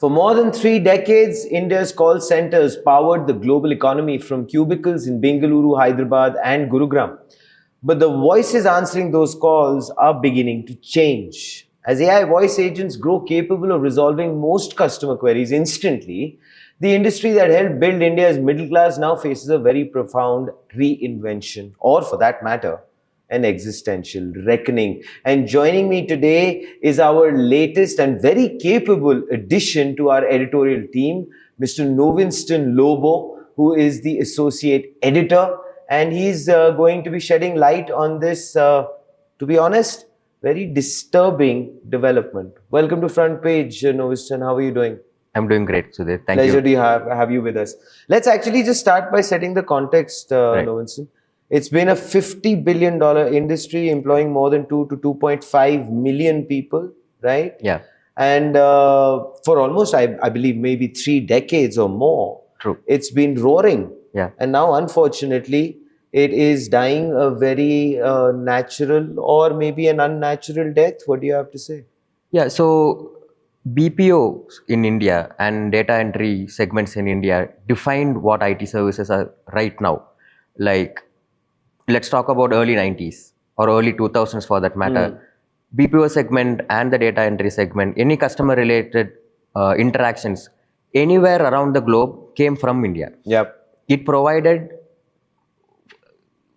For more than 3 decades, India's call centers powered the global economy from cubicles in Bengaluru, Hyderabad, and Gurugram. But the voices answering those calls are beginning to change. As AI voice agents grow capable of resolving most customer queries instantly, the industry that helped build India's middle class now faces a very profound reinvention, or for that matter, an existential reckoning. And joining me today is our latest and very capable addition to our editorial team, Mr. Novinston Lobo, who is the associate editor. And he's going to be shedding light on this, to be honest, very disturbing development. Welcome to FrontPage, Novinston. How are you doing? I'm doing great, Sudhir. Thank Pleasure you. to have you with us. Let's actually just start by setting the context, Right. Novinston. It's been a $50 billion industry employing more than 2 to 2.5 million people, right? Yeah, And for almost, I believe, maybe 3 decades or more, true. it's been roaring. Yeah. And now, unfortunately, it is dying a very natural or maybe an unnatural death. What do you have to say? Yeah, so BPO in India and data entry segments in India defined what IT services are right now. Like, let's talk about early 90s or early 2000s for that matter. BPO segment and the data entry segment, any customer related interactions anywhere around the globe came from India. Yep. It provided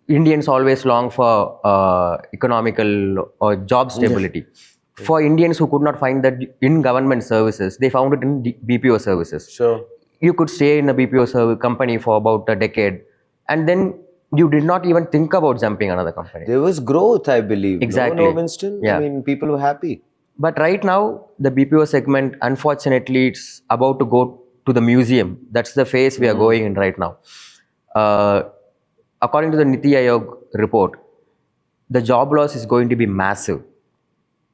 Indians always long for economical or job stability. For Indians who could not find that in government services, they found it in BPO services. Sure. You could stay in a BPO company for about a decade, and then you did not even think about jumping another company. There was growth, I believe. Exactly. No, Winston? Yeah. I mean, people were happy. But right now, the BPO segment, unfortunately, it's about to go to the museum. That's the phase we are going in right now. According to the Niti Aayog report, the job loss is going to be massive.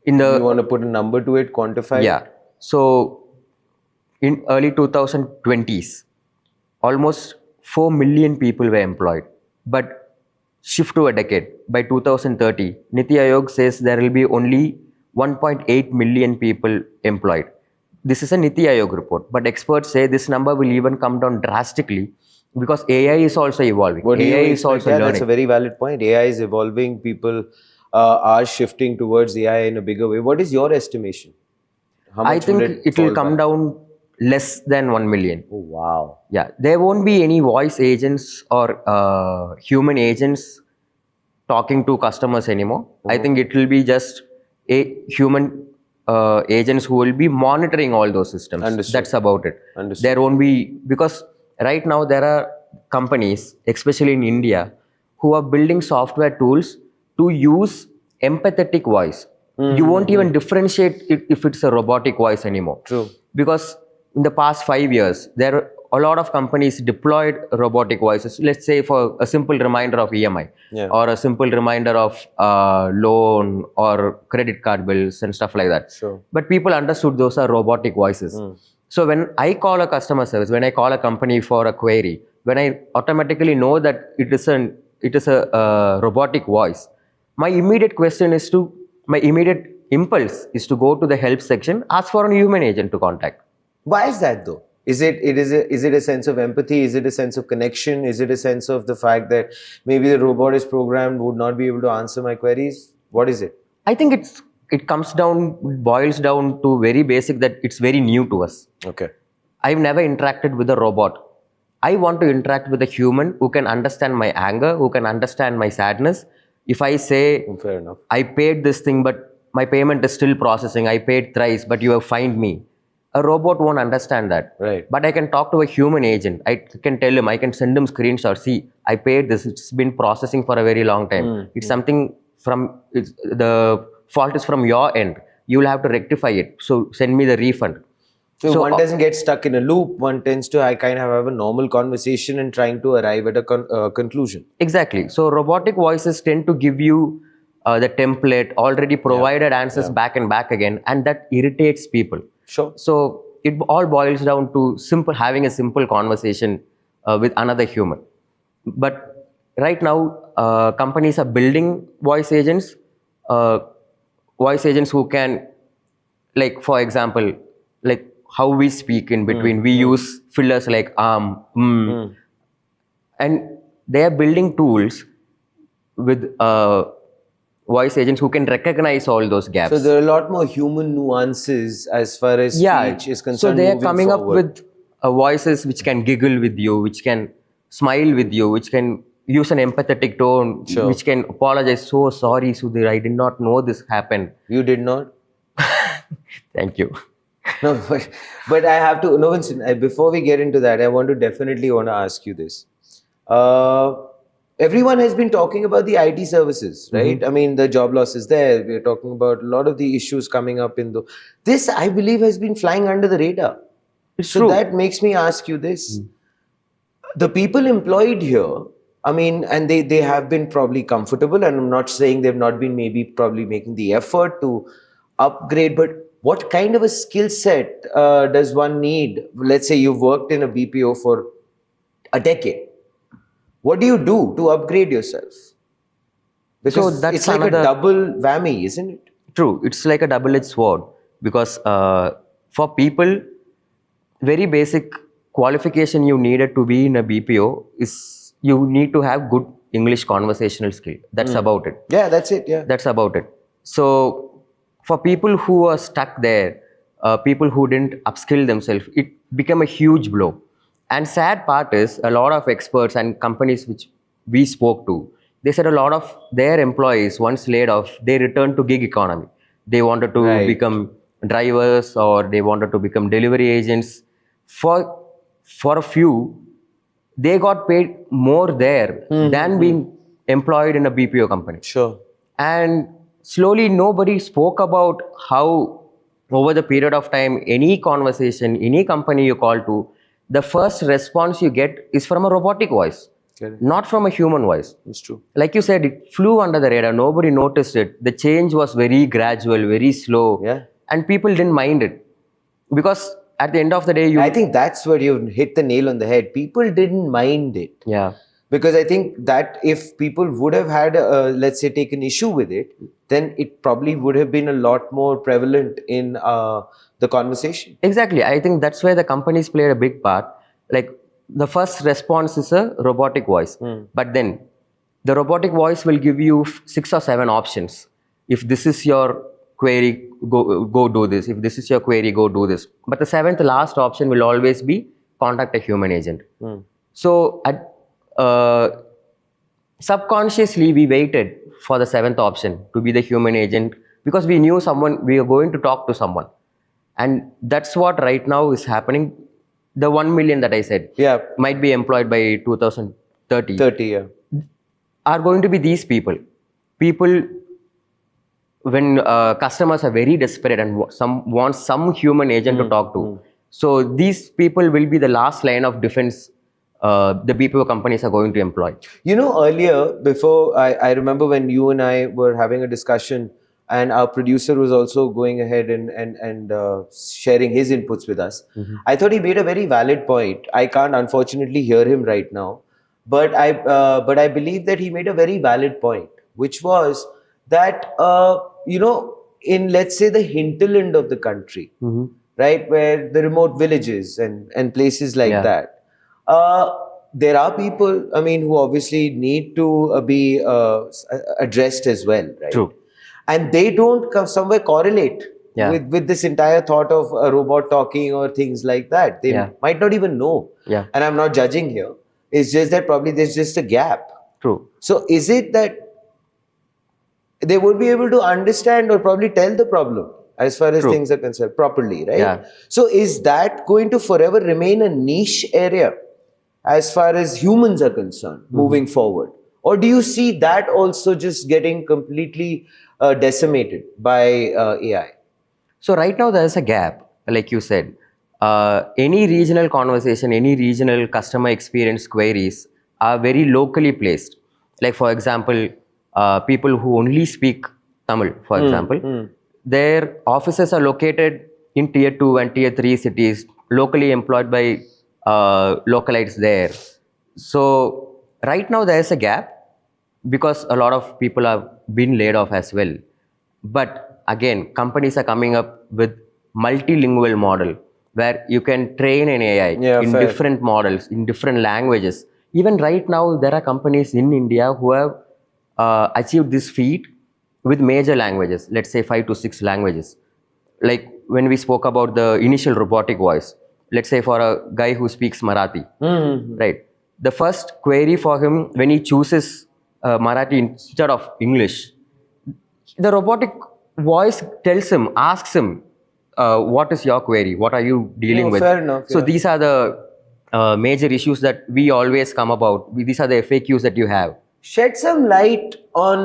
You want to put a number to it, quantify? Yeah. So, in early 2020s, almost 4 million people were employed. But shift to a decade, by 2030, Niti Aayog says there will be only 1.8 million people employed. This is a Niti Aayog report, but experts say this number will even come down drastically because AI is also evolving. What do you AI is expect? also Yeah, learning. that's a very valid point. AI is evolving. People are shifting towards AI in a bigger way. What is your estimation? How I much think it will fall come back? down less than 1 million. Oh, wow. Yeah, there won't be any voice agents or human agents talking to customers anymore. I think it will be just a human agents who will be monitoring all those systems. Understood. That's about it. Understood. There won't be, because right now there are companies, especially in India, who are building software tools to use empathetic voice. You won't even differentiate it if it's a robotic voice anymore. True. Because in the past 5 years, there are a lot of companies deployed robotic voices. Let's say for a simple reminder of EMI, Yeah. or a simple reminder of loan or credit card bills and stuff like that. Sure. But people understood those are robotic voices. So when I call a customer service, when I call a company for a query, when I automatically know that it is a robotic voice, my immediate impulse is to go to the help section, ask for a human agent to contact. Why is that though? Is it a sense of empathy? Is it a sense of connection? Is it a sense of the fact that maybe the robot is programmed, would not be able to answer my queries? What is it? I think it boils down to very basic, that it's very new to us. Okay. I've never interacted with a robot. I want to interact with a human who can understand my anger, who can understand my sadness. If I say, Fair enough. I paid this thing, but my payment is still processing, I paid thrice, but you have fined me. A robot won't understand that. Right. But I can talk to a human agent. I can tell him, I can send him screenshots. See, I paid this. It's been processing for a very long time. It's something the fault is from your end. You will have to rectify it. So send me the refund. So one doesn't get stuck in a loop. One tends to kind of have a normal conversation and trying to arrive at a conclusion. Exactly. So robotic voices tend to give you the template, already provided answers back and back again, and that irritates people. Sure. So it all boils down to having a simple conversation with another human. But right now, companies are building voice agents who can, like, for example, like how we speak in between. We use fillers like and they are building tools with voice agents who can recognize all those gaps. So there are a lot more human nuances as far as speech is concerned. So they are moving coming up forward. with voices which can giggle with you, which can smile with you, which can use an empathetic tone, which can apologize. So sorry, Sudhir, I did not know this happened. You did not? Thank you. No, but I have to. No, Vincent. Before we get into that, I want to ask you this. Everyone has been talking about the IT services, right? I mean, the job loss is there. We're talking about a lot of the issues coming up in the. This, I believe, has been flying under the radar. It's So true. that makes me ask you this: the people employed here, I mean, and they have been probably comfortable, and I'm not saying they've not been probably making the effort to upgrade, but what kind of a skill set does one need? Let's say you've worked in a BPO for a decade. What do you do to upgrade yourself? Because So that's it's like a double whammy, isn't it? True. It's like a double-edged sword because for people, very basic qualification you needed to be in a BPO is you need to have good English conversational skill. That's about it. Yeah, that's it. Yeah. That's about it. So for people who are stuck there, people who didn't upskill themselves, it became a huge blow. And sad part is a lot of experts and companies which we spoke to, they said a lot of their employees once laid off, they returned to gig economy. They wanted to become drivers or they wanted to become delivery agents. For a few, they got paid more there than being employed in a BPO company. Sure. And slowly nobody spoke about how over the period of time, any conversation, any company you call to, the first response you get is from a robotic voice, not from a human voice. It's true. Like you said, it flew under the radar. Nobody noticed it. The change was very gradual, very slow. Yeah. And people didn't mind it. Because at the end of the day, I think that's where you hit the nail on the head. People didn't mind it. Yeah. Because I think that if people would have had, let's say, taken issue with it, then it probably would have been a lot more prevalent in the conversation. Exactly. I think that's where the companies played a big part. Like the first response is a robotic voice. But then the robotic voice will give you 6 or 7 options. If this is your query, go do this. If this is your query, go do this. But the 7th last option will always be contact a human agent. So subconsciously we waited for the 7th option to be the human agent because we knew we are going to talk to someone. And that's what right now is happening. The 1 million that I said might be employed by 2030. Are going to be these people. People, when customers are very desperate and want some human agent to talk to. So these people will be the last line of defense the BPO companies are going to employ. You know, earlier, before, I remember when you and I were having a discussion and our producer was also going ahead and sharing his inputs with us. I thought he made a very valid point. I can't unfortunately hear him right now, but I believe that he made a very valid point, which was that, you know, in, let's say, the hinterland of the country, right, where the remote villages and places like that, there are people, I mean, who obviously need to be addressed as well, right? True. And they don't somewhere correlate with this entire thought of a robot talking or things like that. They might not even know. And I'm not judging here. It's just that probably there's just a gap. True. So is it that they would be able to understand or probably tell the problem as far as things are concerned properly, right? So is that going to forever remain a niche area as far as humans are concerned moving forward? Or do you see that also just getting completely decimated by AI? So right now there is a gap, like you said. Any regional conversation, any regional customer experience queries are very locally placed. Like for example, people who only speak Tamil, for example, their offices are located in tier 2 and tier 3 cities, locally employed by localites there. So right now there is a gap because a lot of people have been laid off as well. But again, companies are coming up with multilingual model where you can train an AI Yeah, in fair. different models, in different languages. Even right now, there are companies in India who have achieved this feat with major languages, let's say 5 to 6 languages. Like when we spoke about the initial robotic voice, let's say for a guy who speaks Marathi, right? The first query for him when he chooses Marathi instead of English, the robotic voice tells him, asks him, what is your query? What are you dealing No, with? fair enough, So yeah. these are the major issues that we always come about. These are the FAQs that you have. Shed some light on,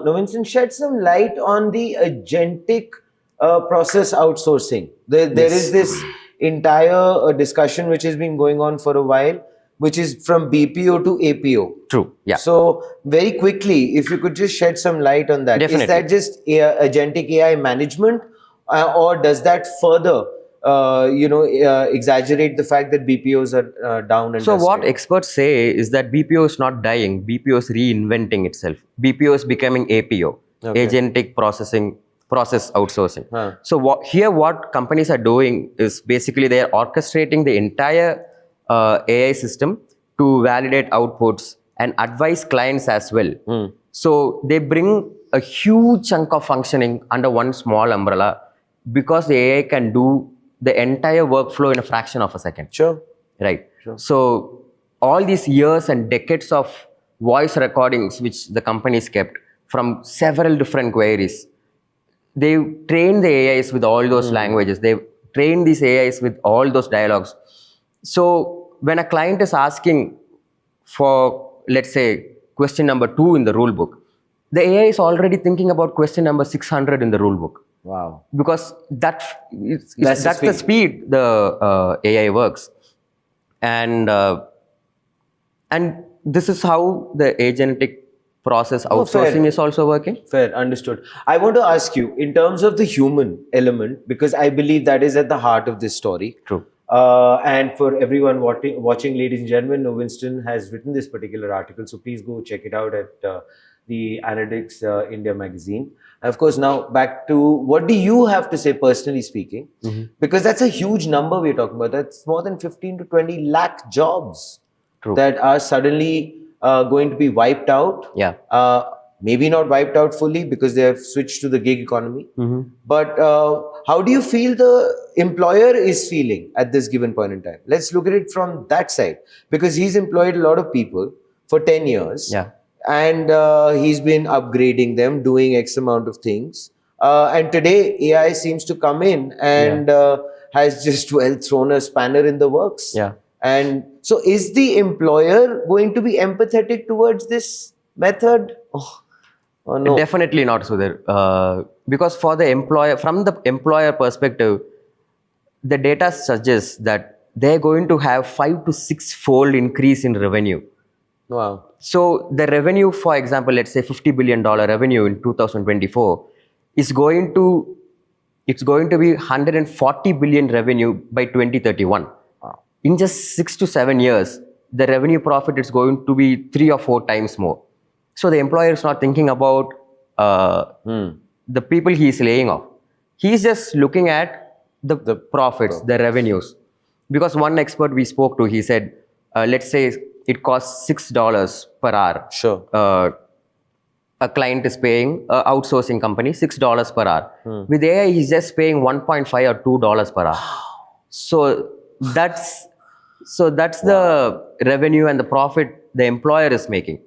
Vincent, shed some light on the agentic process outsourcing. There is this entire discussion which has been going on for a while, which is from BPO to APO. True. Yeah. So very quickly, if you could just shed some light on that. Definitely. Is that just agentic AI management, or does that further, exaggerate the fact that BPOs are down and So what dusted? experts say is that BPO is not dying. BPO is reinventing itself. BPO is becoming APO, Okay. agentic process outsourcing. Huh. So what companies are doing is basically they are orchestrating the entire AI system to validate outputs and advise clients as well. So they bring a huge chunk of functioning under one small umbrella because the AI can do the entire workflow in a fraction of a second. Sure. Right. So all these years and decades of voice recordings which the companies kept from several different queries, they trained the AIs with all those languages. They trained these AIs with all those dialogues. So when a client is asking for, let's say, question number 2 in the rule book, the AI is already thinking about question number 600 in the rule book. Wow. Because that's the the speed the AI works. And this is how the agentic process outsourcing fair. is also working. Fair, understood. I want to ask you, in terms of the human element, because I believe that is at the heart of this story. True. And for everyone watching, ladies and gentlemen, Winston has written this particular article, so please go check it out at the Analytics India magazine. Of course, now back to what do you have to say personally speaking? Because that's a huge number we're talking about. That's more than 15 to 20 lakh jobs True. that are suddenly going to be wiped out. Yeah. Maybe not wiped out fully because they have switched to the gig economy. But how do you feel the employer is feeling at this given point in time? Let's look at it from that side, because he's employed a lot of people for 10 years. Yeah. And he's been upgrading them, doing X amount of things. And today AI seems to come in and has just thrown a spanner in the works. Yeah. And so is the employer going to be empathetic towards this method? Oh, no. Definitely not, Sudhir. Because for the employer, from the employer perspective, the data suggests that they're going to have 5 to 6-fold increase in revenue. Wow. So the revenue, for example, let's say $50 billion revenue in 2024 is going to be 140 billion revenue by 2031. Wow. In just 6 to 7 years, the revenue profit is going to be 3 or 4 times more. So the employer is not thinking about the people he is laying off. He's just looking at the profits, the revenues. Because one expert we spoke to, he said, let's say it costs $6 per hour. Sure. A client is paying, outsourcing company, $6 per hour. With AI, he's just paying $1.5 or $2 per hour. So that's the revenue and the profit the employer is making.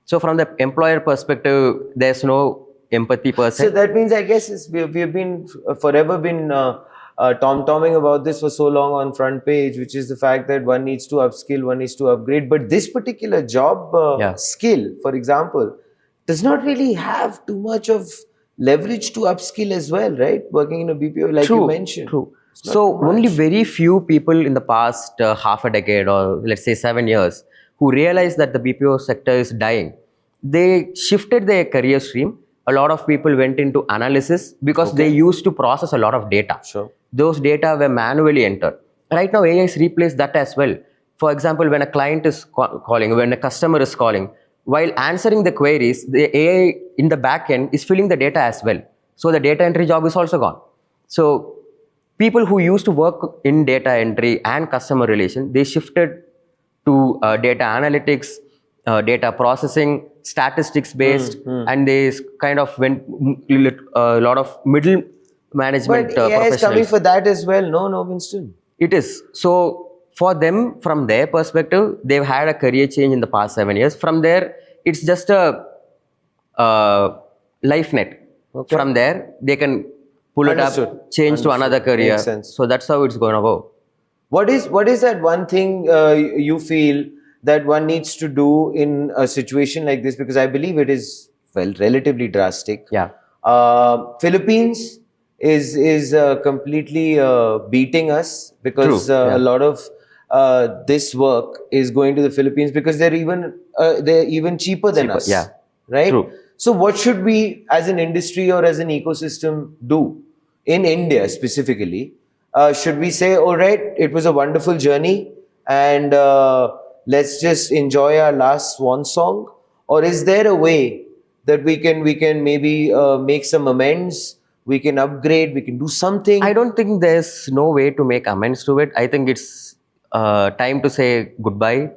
So from the employer perspective, there's no empathy per se. So that means, I guess, we've been forever been tom-tomming about this for so long on FrontPage, which is the fact that one needs to upskill, one needs to upgrade. But this particular job skill, for example, does not really have too much of leverage to upskill as well, right? Working in a BPO, like you mentioned. True. So only very few people in the past half a decade or let's say 7 years who realized that the BPO sector is dying. They shifted their career stream. A lot of people went into analysis because they used to process a lot of data. Sure. Those data were manually entered. Right now, AI has replaced that as well. For example, when a client is calling, when a customer is calling, while answering the queries, the AI in the back end is filling the data as well. So the data entry job is also gone. So people who used to work in data entry and customer relation, they shifted to data analytics, data processing, statistics based, and they kind of went a lot of middle management But AI is coming professionals. for that as well, no, Winston? It is. So for them, from their perspective, they've had a career change in the past 7 years. From there, it's just a life net. Okay. From there, they can pull it Understood. up, change to another career. Makes sense. So that's how it's going to go. What is that one thing you feel that one needs to do in a situation like this? Because I believe it is, well, relatively drastic. Yeah. Philippines is completely beating us because True, yeah. a lot of this work is going to the Philippines because they're even cheaper than Cheaper, us. yeah. Right. True. So what should we, as an industry or as an ecosystem, do in India specifically? Should we say, all right, it was a wonderful journey and let's just enjoy our last swan song? Or is there a way that we can maybe make some amends, we can upgrade, we can do something? I don't think there's no way to make amends to it. I think it's time to say goodbye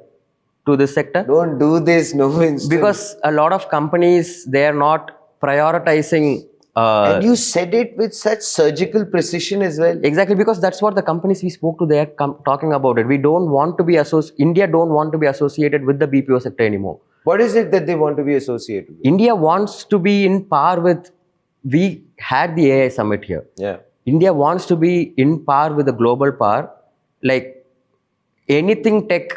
to this sector. Don't do this, no Winston. Because a lot of companies, they are not prioritizing. And you said it with such surgical precision as well. Exactly, because that's what the companies we spoke to, they are talking about it. We don't want to be India don't want to be associated with the BPO sector anymore. What is it that they want to be associated with? India wants to be in par with, we had the AI summit here. Yeah. India wants to be in par with the global par. Like anything tech,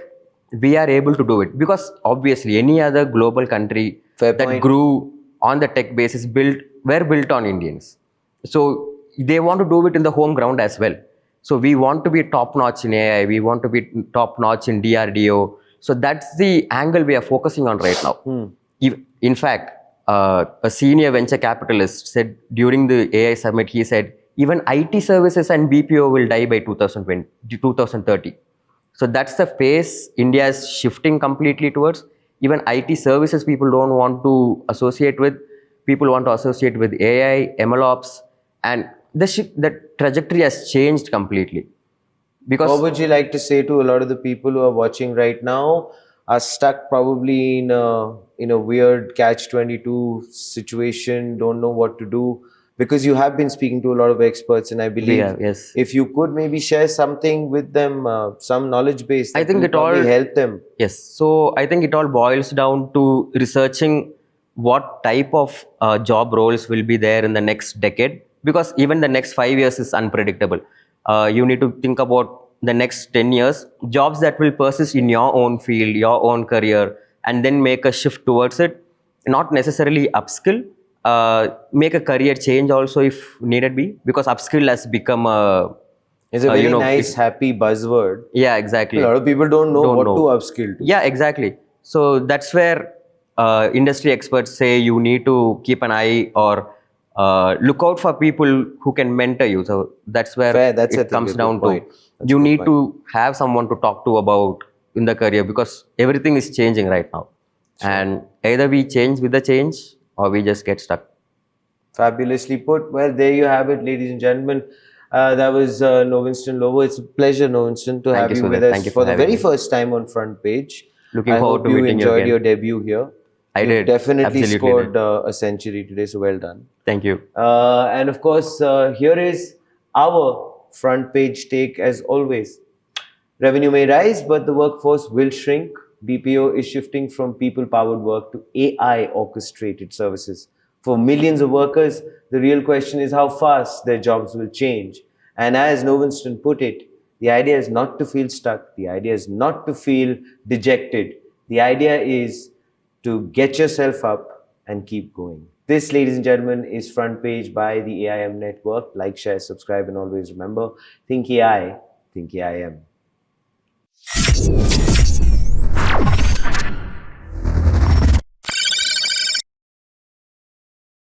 we are able to do it. Because obviously any other global country Fair that point. grew on the tech basis were built on Indians. So they want to do it in the home ground as well. So we want to be top notch in AI. We want to be top notch in DRDO. So that's the angle we are focusing on right now. In fact, a senior venture capitalist said during the AI summit, he said, even IT services and BPO will die by 2030. So that's the phase India is shifting completely towards. Even IT services people don't want to associate with. People want to associate with AI, MLOps, and the trajectory has changed completely. Because What would you like to say to a lot of the people who are watching right now, are stuck probably in a weird catch-22 situation, don't know what to do? Because you have been speaking to a lot of experts, and I believe yes. if you could maybe share something with them, some knowledge base, that I think will it all probably help them. Yes. So I think it all boils down to researching what type of job roles will be there in the next decade, because even the next 5 years is unpredictable. You need to think about the next 10 years, jobs that will persist in your own field, your own career, and then make a shift towards it. Not necessarily upskill, make a career change also if needed be, because upskill has become a... It's a very nice, happy buzzword. Yeah, exactly. A lot of people don't know what to upskill to. Yeah, exactly. So that's where industry experts say you need to keep an eye or look out for people who can mentor you. So that's where it comes down to. You need to have someone to talk to about in the career, because everything is changing right now. Sure. And either we change with the change or we just get stuck. Fabulously put. Well, there you have it, ladies and gentlemen. That was Novinston Lovo. It's a pleasure, Novinston, to have you with us for the very first time on FrontPage. Looking forward to meeting you again. I hope you enjoyed your debut here. I did. Definitely scored a century today, so well done. Thank you. And of course, here is our FrontPage take as always. Revenue may rise, but the workforce will shrink. BPO is shifting from people-powered work to AI-orchestrated services. For millions of workers, the real question is how fast their jobs will change. And as Novinston put it, the idea is not to feel stuck. The idea is not to feel dejected. The idea is to get yourself up and keep going. This, ladies and gentlemen, is FrontPage by the AIM Network. Like, share, subscribe, and always remember, think AI, think AIM.